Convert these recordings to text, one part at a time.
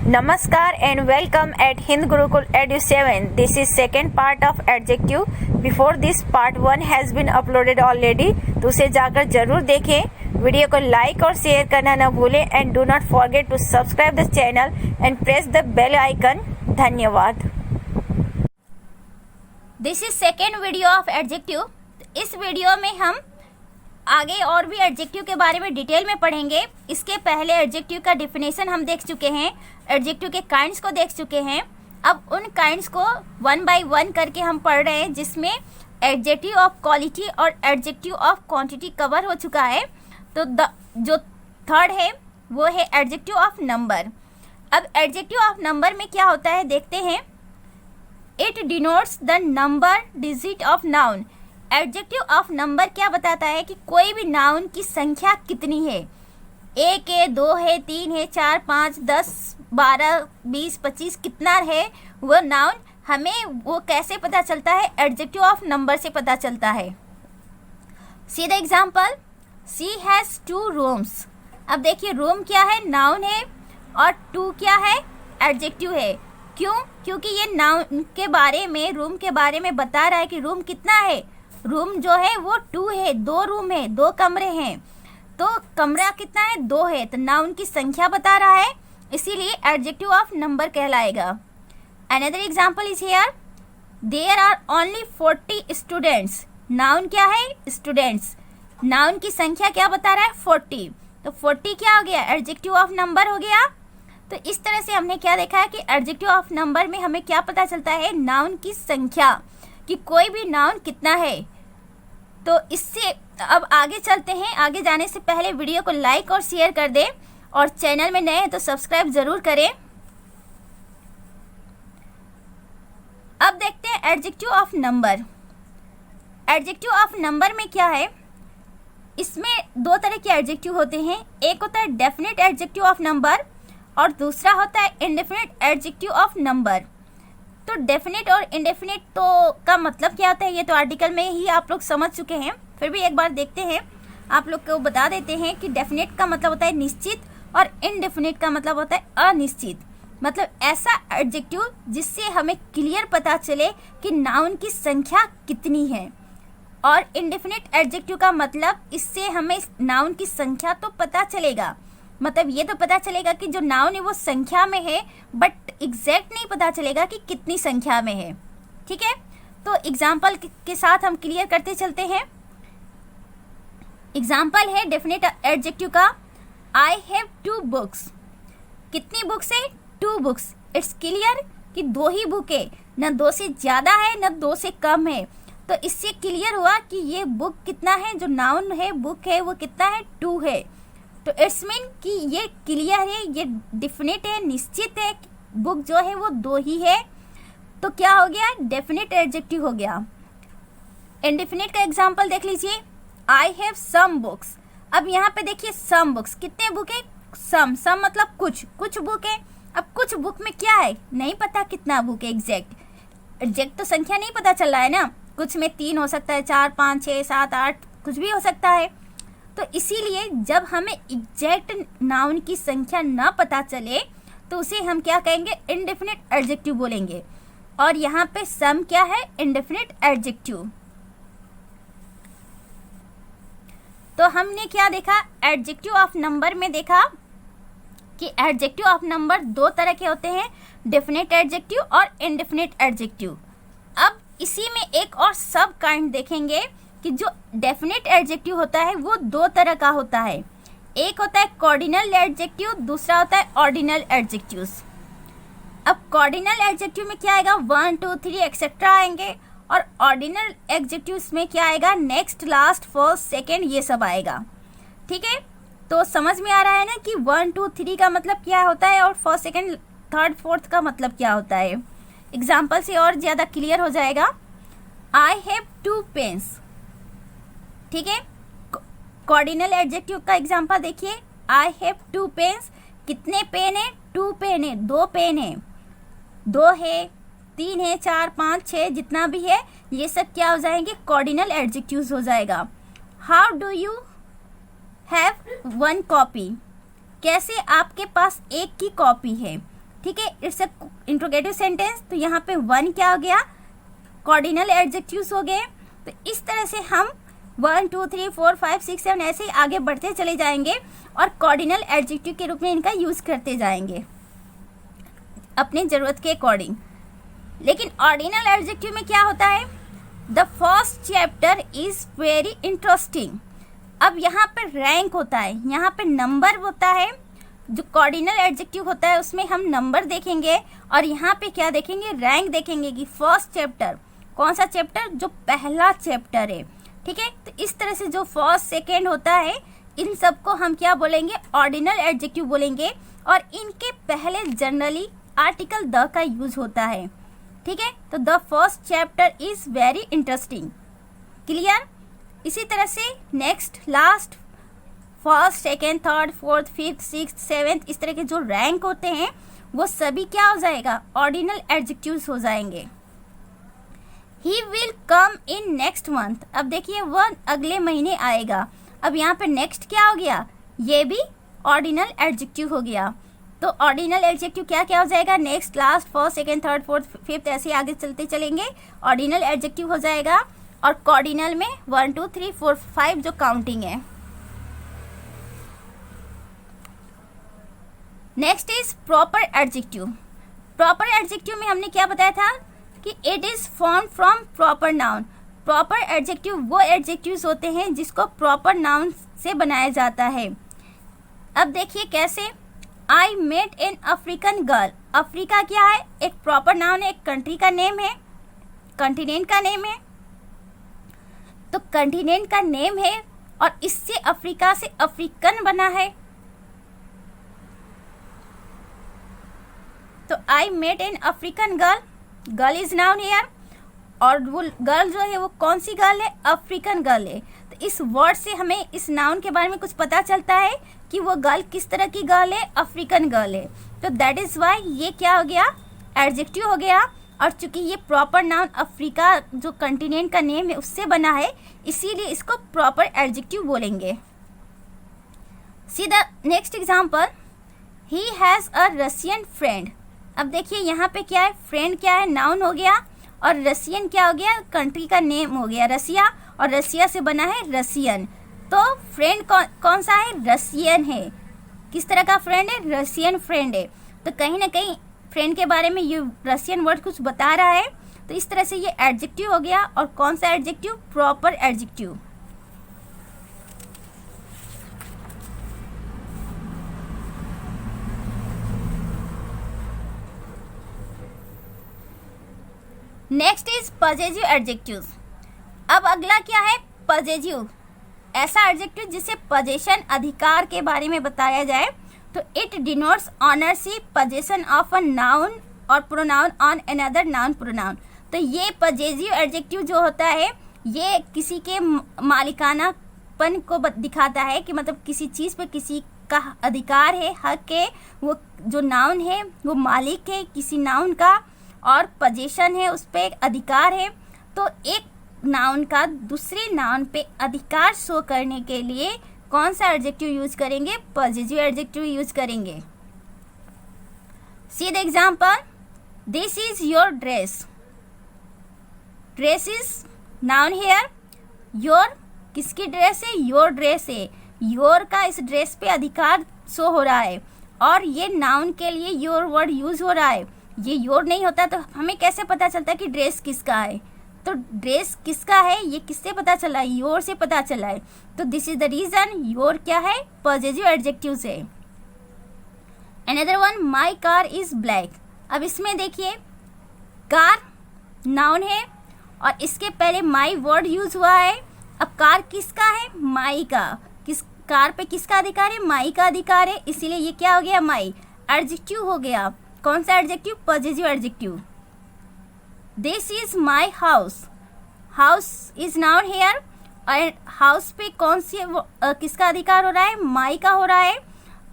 Namaskar and welcome at Hind Gurukul Edu 7. This is second part of adjective. Before this part 1 has been uploaded already. तो उसे जाकर जरूर देखें. Video को like और share करना न भूलें and do not forget to subscribe the channel and press the bell icon. धन्यवाद. This is second video of adjective. इस वीडियो में हम आगे और भी एडजेक्टिव के बारे में डिटेल में पढ़ेंगे. इसके पहले एडजेक्टिव का डिफिनेशन हम देख चुके हैं, एडजेक्टिव के काइंड्स को देख चुके हैं. अब उन काइंड्स को वन बाय वन करके हम पढ़ रहे हैं, जिसमें एडजेक्टिव ऑफ क्वालिटी और एडजेक्टिव ऑफ क्वांटिटी कवर हो चुका है. तो जो थर्ड है वो है एडजेक्टिव ऑफ नंबर. अब एडजेक्टिव ऑफ नंबर में क्या होता है देखते हैं. It denotes the number digit of noun. Adjective of number क्या बताता है कि कोई भी नाउन की संख्या कितनी है. एक है, दो है, तीन है, 4, 5, 10, 12, 20, 25 कितना है वो नाउन, हमें वो कैसे पता चलता है. एडजेक्टिव ऑफ नंबर से पता चलता है. See the example. She has 2 rooms. अब देखिए रूम क्या है, नाउन है, और 2 क्या है, एडजेक्टिव है. क्यों? क्योंकि ये नाउन के बारे में, रूम के बारे में बता रहा है कि रूम कितना है. रूम जो है वो 2 है, 2 रूम है, 2 कमरे हैं. तो कमरा कितना है, 2 है. तो नाउन की संख्या बता रहा है, इसीलिए एडजेक्टिव ऑफ नंबर कहलाएगा. Another example is here. There are only 40 students. Noun क्या है, स्टूडेंट्स. नाउन की संख्या क्या बता रहा है, 40. तो 40 क्या हो गया, एडजेक्टिव ऑफ नंबर हो गया. तो इस तरह से हमने क्या देखा है कि एडजेक्टिव ऑफ नंबर में हमें क्या पता चलता है, नाउन की संख्या, कि कोई भी नाउन कितना है. तो इससे अब आगे चलते हैं. आगे जाने से पहले वीडियो को लाइक और शेयर कर दें, और चैनल में नए हैं तो सब्सक्राइब जरूर करें. अब देखते हैं adjective of number. Adjective of number में क्या है, इसमें 2 तरह के एडजेक्टिव होते हैं. एक होता है डेफिनेट एडजेक्टिव ऑफ नंबर, और दूसरा होता है इंडेफिनिट एडजेक्टिव ऑफ नंबर. तो डेफिनेट और इंडेफिनिट तो का मतलब क्या होता है, ये तो आर्टिकल में ही आप लोग समझ चुके हैं. फिर भी एक बार देखते हैं, आप लोग को बता देते हैं कि डेफिनेट का मतलब होता है निश्चित, और इंडेफिनिट का मतलब होता है अनिश्चित. मतलब ऐसा एडजेक्टिव जिससे हमें क्लियर पता चले कि नाउन की संख्या कितनी है. और इंडेफिनिट एडजेक्टिव का मतलब इससे हमें नाउन की संख्या तो पता चलेगा, मतलब ये तो पता चलेगा कि जो नाउन है वो संख्या में है, बट एग्जैक्ट नहीं पता चलेगा कि कितनी संख्या में है. ठीक है, तो एग्जाम्पल के साथ हम क्लियर करते चलते हैं. एग्जाम्पल है डेफिनेट एडजेक्टिव का. आई हैव 2 बुक्स. कितनी बुक्स है, 2 बुक्स. इट्स क्लियर कि 2 ही बुक है, न 2 से ज़्यादा है न 2 से कम है. तो इससे क्लियर हुआ कि ये बुक कितना है, जो नाउन है बुक है वो कितना है, 2 है. तो इट्स मीन कि ये क्लियर है, ये डेफिनेट है, निश्चित है, बुक जो है वो 2 ही है. तो क्या हो गया, डेफिनेट एडजेक्टिव हो गया. इंडेफिनिट का एग्जांपल देख लीजिए. I have some books. अब यहाँ पे देखिए सम बुक्स, कितने बुक है, सम. सम मतलब कुछ बुक है. अब कुछ बुक में क्या है, नहीं पता कितना बुक है एग्जैक्ट तो संख्या नहीं पता चल रहा है ना. कुछ में 3 हो सकता है, 4, 5, 6, 7, 8 कुछ भी हो सकता है. तो इसीलिए जब हमें एग्जैक्ट नाउन की संख्या ना पता चले तो उसे हम क्या कहेंगे, इंडेफिनिट एडजेक्टिव बोलेंगे. और यहाँ पे सम क्या है, इंडेफिनिट एडजेक्टिव. तो हमने क्या देखा, एडजेक्टिव ऑफ नंबर में देखा कि एडजेक्टिव ऑफ नंबर 2 तरह के होते हैं, डेफिनेट एडजेक्टिव और इंडेफिनिट एडजेक्टिव. अब इसी में एक और सब काइंड देखेंगे कि जो डेफिनेट एडजेक्टिव होता है वो 2 तरह का होता है. एक होता है कॉर्डिनल एडजेक्टिव, दूसरा होता है ऑर्डिनल एडजेक्टिव्स. अब कॉर्डिनल एडजेक्टिव में क्या आएगा, 1, 2, 3 एक्सेट्रा आएंगे, और ऑर्डिनल एडजेक्टिव्स में क्या आएगा, नेक्स्ट, लास्ट, फर्स्ट, सेकेंड, ये सब आएगा. ठीक है, तो समझ में आ रहा है ना कि 1, 2, 3 का मतलब क्या होता है, और फर्स्ट, सेकेंड, थर्ड, फोर्थ का मतलब क्या होता है. एग्जाम्पल से और ज़्यादा क्लियर हो जाएगा. I have 2 pens. ठीक है, कॉर्डिनल एडजेक्टिव का एग्जांपल देखिए. I have 2 pens. कितने पेन है, 2 पेन है, 2 पेन है, 2 है, 3 है, 4, 5, 6 जितना भी है, ये सब क्या हो जाएंगे, कॉर्डिनल एडजेक्टिव्स हो जाएगा. How do you have 1 copy. कैसे आपके पास एक की कॉपी है. ठीक है, इट्स अ इंट्रोगेटिव सेंटेंस। तो यहाँ पे 1 क्या हो गया, कॉर्डिनल एडजेक्टिव्स हो गए। तो इस तरह से हम 1 2 3 4 5 6 7 ऐसे ही आगे बढ़ते चले जाएंगे और कॉर्डिनल एडजेक्टिव के रूप में इनका यूज करते जाएंगे अपनी जरूरत के अकॉर्डिंग। लेकिन ऑर्डिनल एडजेक्टिव में क्या होता है, the first chapter is very interesting. अब यहाँ पे रैंक होता है, यहाँ पे नंबर होता है। जो कॉर्डिनल एडजेक्टिव होता है उसमें हम नंबर देखेंगे और यहाँ पे क्या देखेंगे, रैंक देखेंगे कि फर्स्ट चैप्टर, कौन सा चैप्टर, जो पहला चैप्टर है। ठीक है, तो इस तरह से जो फर्स्ट सेकेंड होता है इन सबको हम क्या बोलेंगे, ऑर्डिनल एडजेक्टिव बोलेंगे। और इनके पहले जनरली आर्टिकल द का यूज होता है। ठीक है, तो the first chapter is very interesting. Clear. इसी तरह से next, last, first, second, third, fourth, fifth, sixth, seventh, इस तरह के जो रैंक होते हैं वो सभी क्या हो जाएगा, ऑर्डिनल एडजेक्टिव्स हो जाएंगे। He will come in next month. अब देखिए वह अगले महीने आएगा। अब यहाँ पे नेक्स्ट क्या हो गया, ये भी ऑर्डिनल एडजेक्टिव हो गया। तो ऑर्डिनल एडजेक्टिव क्या क्या हो जाएगा, next, last, first, second, third, fourth, fifth, ऐसे आगे चलते चलेंगे, ऑर्डिनल एडजेक्टिव हो जाएगा। और कॉर्डिनल में 1 2 3 4 5 जो काउंटिंग है। Next is proper adjective. Proper adjective में हमने क्या बताया था कि it is form from proper noun. Proper adjective वो एडजेक्टिव्स होते हैं जिसको प्रॉपर नाउन से बनाया जाता है। अब देखिए कैसे, I met an African girl. Africa क्या है, एक प्रॉपर नाउन है, एक कंट्री का नेम है, कॉन्टिनेंट का नेम है। तो कॉन्टिनेंट का नेम है और इससे अफ्रीका से अफ्रीकन बना है। तो I met an African girl, girl is noun here. और वो गर्ल जो है वो कौन सी गर्ल है, अफ्रीकन गर्ल है। तो इस वर्ड से हमें इस नाउन के बारे में कुछ पता चलता है कि वो गर्ल किस तरह की गर्ल है, अफ्रीकन गर्ल है। तो दैट इज वाई ये क्या हो गया, एडजेक्टिव हो गया। और चूंकि ये प्रॉपर नाउन अफ्रीका जो कॉन्टिनेंट का नेम है उससे बना है, इसीलिए इसको प्रॉपर एडजेक्टिव बोलेंगे। See the next example, he has a Russian friend. अब देखिए यहाँ पे क्या है, फ्रेंड क्या है, नाउन हो गया, और रशियन क्या हो गया, कंट्री का नेम हो गया रसिया, और रसिया से बना है रसियन। तो फ्रेंड कौन सा है, रसियन है। किस तरह का फ्रेंड है, रसियन फ्रेंड है। तो कहीं ना कहीं फ्रेंड के बारे में ये रसियन वर्ड कुछ बता रहा है। तो इस तरह से ये एडजेक्टिव हो गया। और कौन सा adjective, proper adjective. Next is possessive adjectives. अब अगला क्या है, पजेसिव, ऐसा एडजेक्टिव जिसे पजेशन, अधिकार के बारे में बताया जाए। तो it denotes ownership, possession of a noun और pronoun on another noun pronoun. तो ये पजेसिव एडजेक्टिव जो होता है ये किसी के मालिकानापन को दिखाता है कि मतलब किसी चीज़ पे किसी का अधिकार है, हक है, वो जो नाउन है वो मालिक है किसी नाउन का, और पोजीशन है उस पर अधिकार है। तो एक नाउन का दूसरे नाउन पे अधिकार शो करने के लिए कौन सा एडजेक्टिव यूज करेंगे, पॉजिटिव एडजेक्टिव यूज करेंगे। See the example, this is your dress. Dress is noun here, your किसकी ड्रेस है, योर ड्रेस है। योर का इस ड्रेस पे अधिकार शो हो रहा है और ये नाउन के लिए योर वर्ड यूज हो रहा है। ये योर नहीं होता तो हमें कैसे पता चलता है कि ड्रेस किसका है। तो ड्रेस किसका है ये किससे पता चला है, योर से पता चला है। तो this is the reason, your क्या है, पॉजिटिव एडजेक्टिव से। Another one, my car is black. अब इसमें देखिए कार नाउन है और इसके पहले माई वर्ड यूज हुआ है। अब कार किसका है, माई का। किस कार पे किसका अधिकार है, माई का अधिकार है, इसीलिए ये क्या हो गया, माई एडजेक्टिव हो गया। कौन सा adjective, positive adjective. This is my house. House is noun here और हाउस पे कौन सी किसका अधिकार हो रहा है, माई का हो रहा है।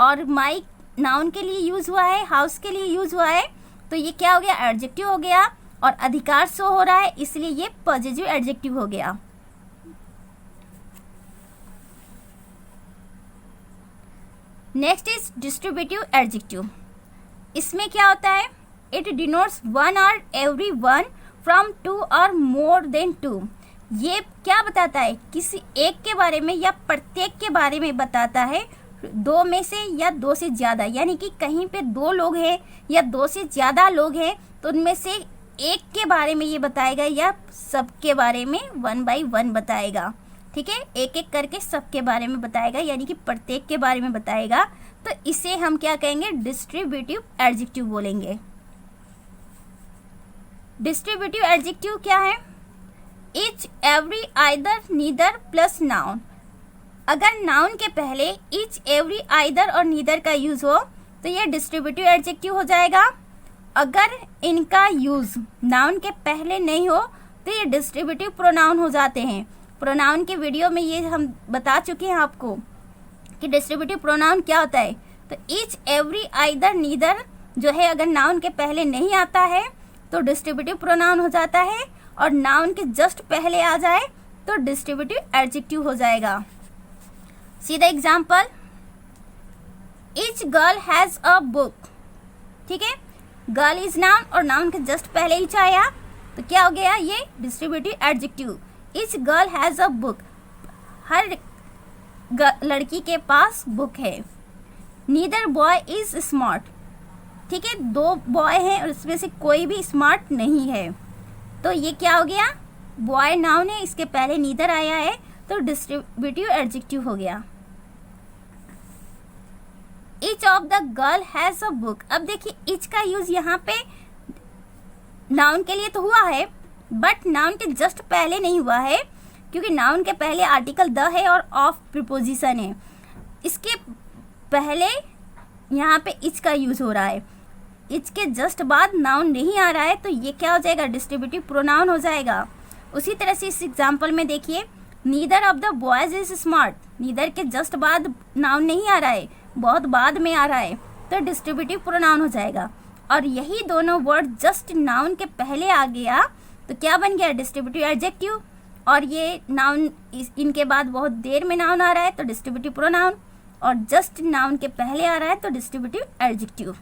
और माई नाउन के लिए यूज हुआ है, हाउस के लिए यूज हुआ है। तो ये क्या हो गया, एडजेक्टिव हो गया और अधिकार शो हो रहा है, इसलिए ये पॉजिटिव एडजेक्टिव हो गया। Next is distributive adjective. इसमें क्या होता है, इट डिनोट्स वन और एवरी वन फ्रॉम टू और मोर देन टू। ये क्या बताता है, किसी एक के बारे में या प्रत्येक के बारे में बताता है, दो में से या दो से ज़्यादा, यानी कि कहीं पे दो लोग हैं या दो से ज़्यादा लोग हैं तो उनमें से एक के बारे में ये बताएगा या सबके बारे में वन बाय वन बताएगा। ठीक है, एक एक करके सबके बारे में बताएगा, यानी कि प्रत्येक के बारे में बताएगा। तो इसे हम क्या कहेंगे, डिस्ट्रीब्यूटिव एडजेक्टिव बोलेंगे। डिस्ट्रीब्यूटिव एडजेक्टिव क्या है, each, every, either, neither plus noun. अगर नाउन के पहले ईच, एवरी, आइदर और नीदर का यूज हो तो ये डिस्ट्रीब्यूटिव एडजेक्टिव हो जाएगा। अगर इनका यूज नाउन के पहले नहीं हो तो ये डिस्ट्रीब्यूटिव प्रोनाउन हो जाते हैं। प्रोनाउन के वीडियो में ये हम बता चुके हैं आपको कि डिस्ट्रीब्यूटिव प्रोनाउन क्या होता है। तो ईच, एवरी, आइदर, नीदर जो है अगर नाउन के पहले नहीं आता है तो डिस्ट्रीब्यूटिव प्रोनाउन हो जाता है, और नाउन के जस्ट पहले आ जाए तो डिस्ट्रीब्यूटिव एडजेक्टिव हो जाएगा। See the example, each girl has a book. ठीक है, गर्ल इज नाउन और नाउन के जस्ट पहले ईच आया तो क्या हो गया, ये distributive adjective. Each girl has a book, हर लड़की के पास बुक है। Neither boy is smart. ठीक है, दो बॉय हैं और इसमें से कोई भी स्मार्ट नहीं है, तो ये क्या हो गया, बॉय नाउन है, इसके पहले नीदर आया है तो डिस्ट्रीब्यूटिव एडजेक्टिव हो गया। Each of the girl has a book. अब देखिए ईच का यूज यहाँ पे नाउन के लिए तो हुआ है, बट नाउन के जस्ट पहले नहीं हुआ है, क्योंकि नाउन के पहले आर्टिकल द है और ऑफ प्रीपोजिशन है। इसके पहले यहाँ पे ईच का यूज हो रहा है, ईच के जस्ट बाद नाउन नहीं आ रहा है, तो ये क्या हो जाएगा, डिस्ट्रीब्यूटिव प्रोनाउन हो जाएगा। उसी तरह से इस एग्जाम्पल में देखिए, neither of the boys is smart. Neither के जस्ट बाद नाउन नहीं आ रहा है, बहुत बाद में आ रहा है, तो डिस्ट्रीब्यूटिव प्रोनाउन हो जाएगा। और यही दोनों वर्ड जस्ट नाउन के पहले आ गया तो क्या बन गया, डिस्ट्रीब्यूटिव एडजेक्टिव। और ये नाउन इनके बाद बहुत देर में नाउन आ रहा है तो डिस्ट्रीब्यूटिव प्रोनाउन, और जस्ट नाउन के पहले आ रहा है तो distributive adjective.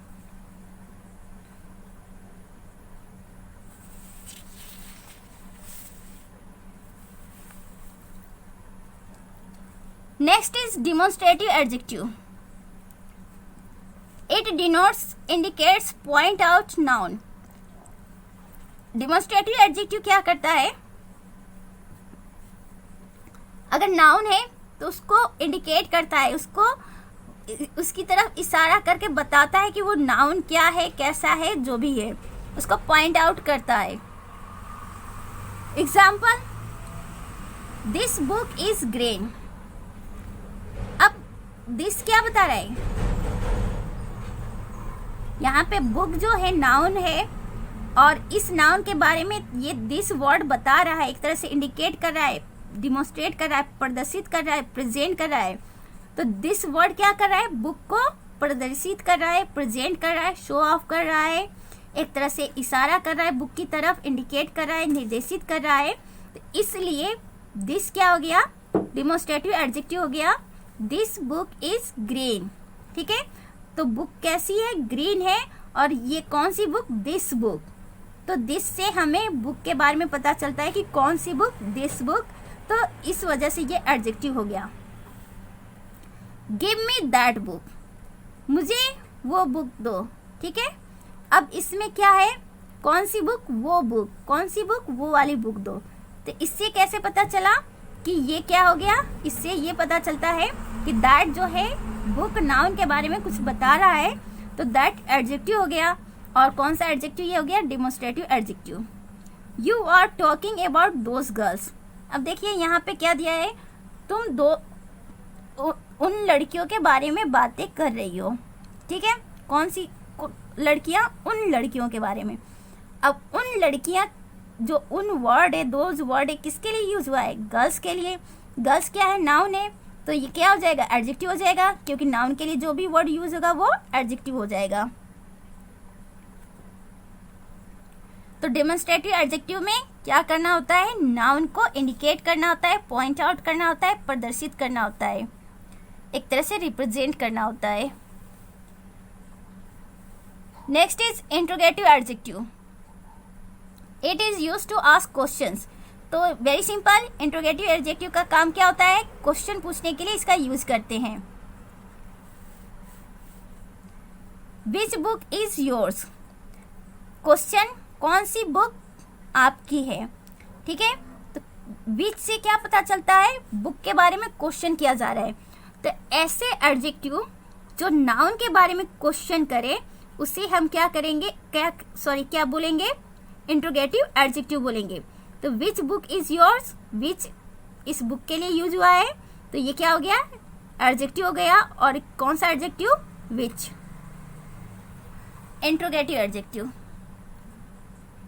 Next is demonstrative adjective. It denotes, indicates, point out noun. Demonstrative adjective क्या करता है, अगर नाउन है तो उसको इंडिकेट करता है, उसको उसकी तरफ इशारा करके बताता है कि वो नाउन क्या है, कैसा है, जो भी है उसको पॉइंट आउट करता है। Example, this book is green. अब दिस क्या बता रहा है, यहाँ पे बुक जो है नाउन है और इस नाउन के बारे में ये दिस वर्ड बता रहा है, एक तरह से इंडिकेट कर रहा है, डिमोन्स्ट्रेट कर रहा है, प्रदर्शित कर रहा है, प्रेजेंट कर रहा है। तो दिस वर्ड क्या कर रहा है, बुक को प्रदर्शित कर रहा है, प्रेजेंट कर रहा है, शो ऑफ कर रहा है, एक तरह से इशारा कर रहा है बुक की तरफ, इंडिकेट कर रहा है, निर्देशित कर रहा है। तो इसलिए दिस क्या हो गया, डिमोन्स्ट्रेटिव एडजेक्टिव हो गया। This book is green. ठीक है, तो बुक कैसी है, ग्रीन है, और ये कौन सी बुक, दिस बुक। तो दिस से हमें बुक के बारे में पता चलता है कि कौन सी बुक, दिस बुक, तो इस वजह से ये एडजेक्टिव हो गया। गिव मी दैट बुक, मुझे वो बुक दो। ठीक है, अब इसमें क्या है, कौन सी बुक, वो बुक, कौन सी बुक, वो वाली बुक दो। तो इससे कैसे पता चला कि ये क्या हो गया, इससे ये पता चलता है कि दैट जो है बुक नाउन के बारे में कुछ बता रहा है, तो दैट एडजेक्टिव हो गया। और कौन सा एडजेक्टिव ये हो गया, demonstrative adjective. You are talking about those girls. अब देखिए यहाँ पे क्या दिया है, तुम उन लड़कियों के बारे में बातें कर रही हो। ठीक है, कौन सी लड़कियां, उन लड़कियों के बारे में। अब उन लड़कियां जो उन वर्ड है, दोज वर्ड है, किसके लिए यूज हुआ है, गर्ल्स के लिए। गर्ल्स क्या है, नाउन है, तो ये क्या हो जाएगा, एडजेक्टिव हो जाएगा, क्योंकि नाउन के लिए जो भी वर्ड यूज होगा वो एडजेक्टिव हो जाएगा। तो डिमोन्स्ट्रेटिव एडजेक्टिव में क्या करना होता है, नाउन को इंडिकेट करना होता है, पॉइंट आउट करना होता है, प्रदर्शित करना होता है, एक तरह से रिप्रेजेंट करना होता है। Next is interrogative adjective. It is used to ask questions. तो वेरी सिंपल, इंट्रोगेटिव एडजेक्टिव का काम क्या होता है? क्वेश्चन पूछने के लिए इसका यूज करते हैं. Which book is yours? Question, कौन सी बुक आपकी है? ठीक है, तो विच से क्या पता चलता है? बुक के बारे में क्वेश्चन किया जा रहा है. तो ऐसे एडजेक्टिव जो नाउन के बारे में क्वेश्चन करे उसे हम क्या करेंगे, क्या बोलेंगे? इंट्रोगेटिव एडजेक्टिव बोलेंगे. तो विच बुक इज योर्स, विच इस बुक के लिए यूज हुआ है, तो ये क्या हो गया? एडजेक्टिव हो गया. और कौन सा adjective? Which, interrogative adjective.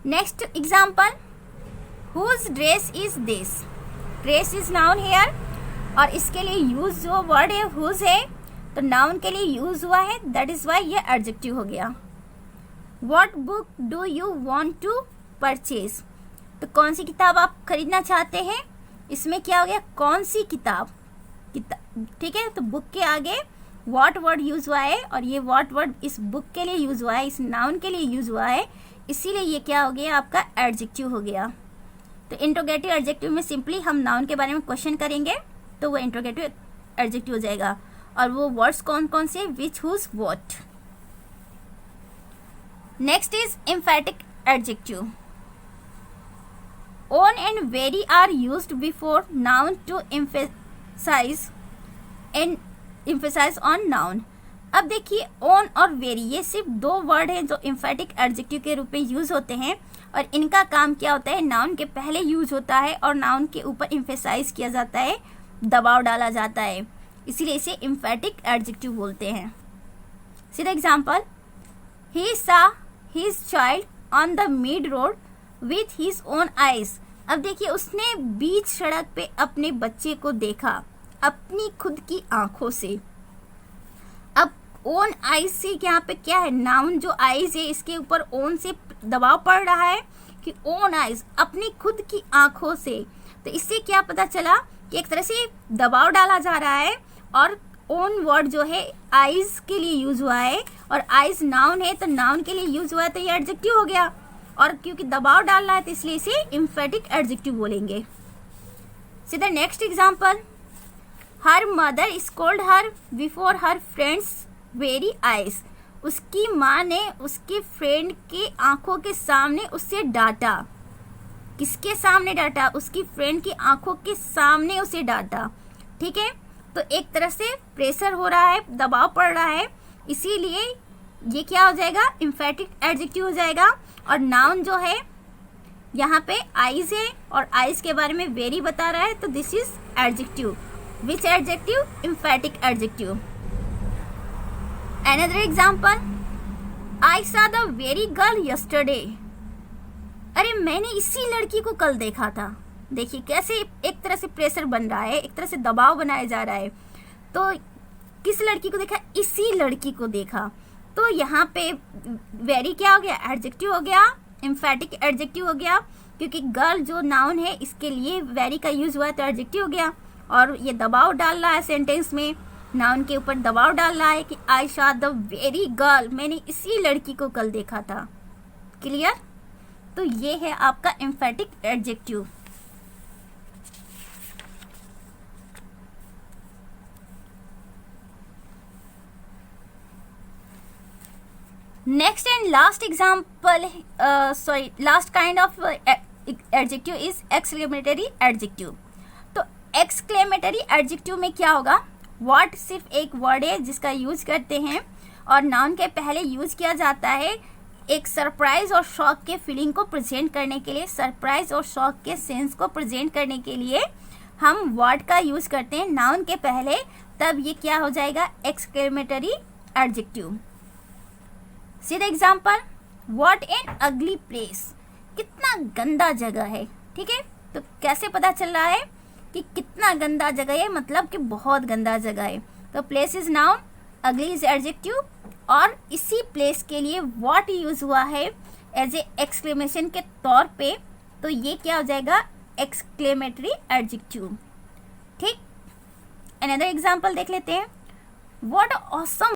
Next example, whose dress is this? Dress is noun here, और इसके लिए यूज जो वर्ड है हुज है, तो नाउन के लिए यूज हुआ है, दैट इज वाई ये एडजेक्टिव हो गया. What book do you want to purchase? तो कौन सी किताब आप खरीदना चाहते हैं? इसमें क्या हो गया? कौन सी किताब. ठीक है, तो बुक के आगे व्हाट वर्ड यूज हुआ है, और ये व्हाट वर्ड इस बुक के लिए यूज हुआ है, इस नाउन के लिए यूज हुआ है, इसीलिए ये क्या हो गया? आपका एडजेक्टिव हो गया. तो इंट्रोगेटिव एडजेक्टिव में सिंपली हम नाउन के बारे में क्वेश्चन करेंगे तो वो इंट्रोगेटिव एडजेक्टिव हो जाएगा. और वो वर्ड्स कौन कौन से? Which, whose, what. Next is emphatic adjective. On and very are used before noun to emphasize on noun. अब देखिए, on और very ये सिर्फ दो वर्ड हैं जो एम्फेटिक एडजेक्टिव के रूप में यूज होते हैं, और इनका काम क्या होता है? नाउन के पहले यूज होता है और नाउन के ऊपर एम्फेसाइज किया जाता है, दबाव डाला जाता है, इसीलिए इसे एम्फेटिक एडजेक्टिव बोलते हैं. सीधा example, he saw his child on the mid road with his own eyes. अब देखिए, उसने बीच सड़क पे अपने बच्चे को देखा अपनी खुद की आंखों से. अब ओन आइज से यहाँ पे क्या है? नाउन जो आइज है इसके ऊपर ओन से दबाव पड़ रहा है कि ओन आइज, अपनी खुद की आंखों से. तो इससे क्या पता चला कि एक तरह से दबाव डाला जा रहा है, और ओन वर्ड जो है आइज के लिए यूज हुआ है, और आइज नाउन है तो नाउन के लिए यूज हुआ है, तो ये एडजेक्टिव हो गया. और क्योंकि दबाव डाल रहा है तो इसलिए इसे एम्फेटिक एडजेक्टिव बोलेंगे. सीधा next example, her mother scold हर before her friends very eyes. उसकी माँ ने उसके फ्रेंड के आंखों के सामने उससे डांटा. किसके सामने डांटा? उसकी फ्रेंड की आंखों के सामने उसे डांटा. ठीक है, तो एक तरह से प्रेशर हो रहा है, दबाव पड़ रहा है, इसीलिए ये क्या हो जाएगा? एम्फेटिक एडजेक्टिव हो जाएगा. और नाउन जो है यहाँ पे आइज है, और आइज के बारे में वेरी बता रहा है, तो this is adjective. Which adjective? Emphatic adjective. Another example, I saw the very girl yesterday. अरे मैंने इसी लड़की को कल देखा था. देखिए कैसे एक तरह से प्रेशर बन रहा है, एक तरह से दबाव बनाया जा रहा है. तो किस लड़की को देखा? इसी लड़की को देखा. तो यहाँ पे वेरी क्या हो गया? एडजेक्टिव हो गया, एम्फेटिक एडजेक्टिव हो गया, क्योंकि गर्ल जो नाउन है इसके लिए वेरी का यूज हुआ है तो एडजेक्टिव हो गया. और ये दबाव डाल रहा है सेंटेंस में, नाउन के ऊपर दबाव डाल रहा है कि I saw the very girl, मैंने इसी लड़की को कल देखा था. क्लियर? तो ये है आपका emphatic adjective. Next and last example, last kind of adjective is exclamatory adjective. तो एक्सक्लेमेटरी एडजेक्टिव में क्या होगा? व्हाट सिर्फ एक वर्ड है जिसका यूज करते हैं, और नाउन के पहले यूज किया जाता है एक सरप्राइज और शॉक के फीलिंग को प्रेजेंट करने के लिए. सरप्राइज और शॉक के सेंस को प्रेजेंट करने के लिए हम वर्ड का यूज करते हैं नाउन के पहले, तब ये क्या हो जाएगा? Exclamatory adjective. सीधा example, what an ugly place. कितना गंदा जगह है. ठीक है, तो कैसे पता चल रहा है कि कितना गंदा जगह है? मतलब कि बहुत गंदा जगह है. तो प्लेस इज नाउन, अगली इज एडजेक्टिव, और इसी प्लेस के लिए व्हाट यूज हुआ है एज ए एक्सक्लेमेशन के तौर पे, तो ये क्या हो जाएगा? Exclamatory adjective. ठीक, अनदर एग्जाम्पल देख लेते हैं. What awesome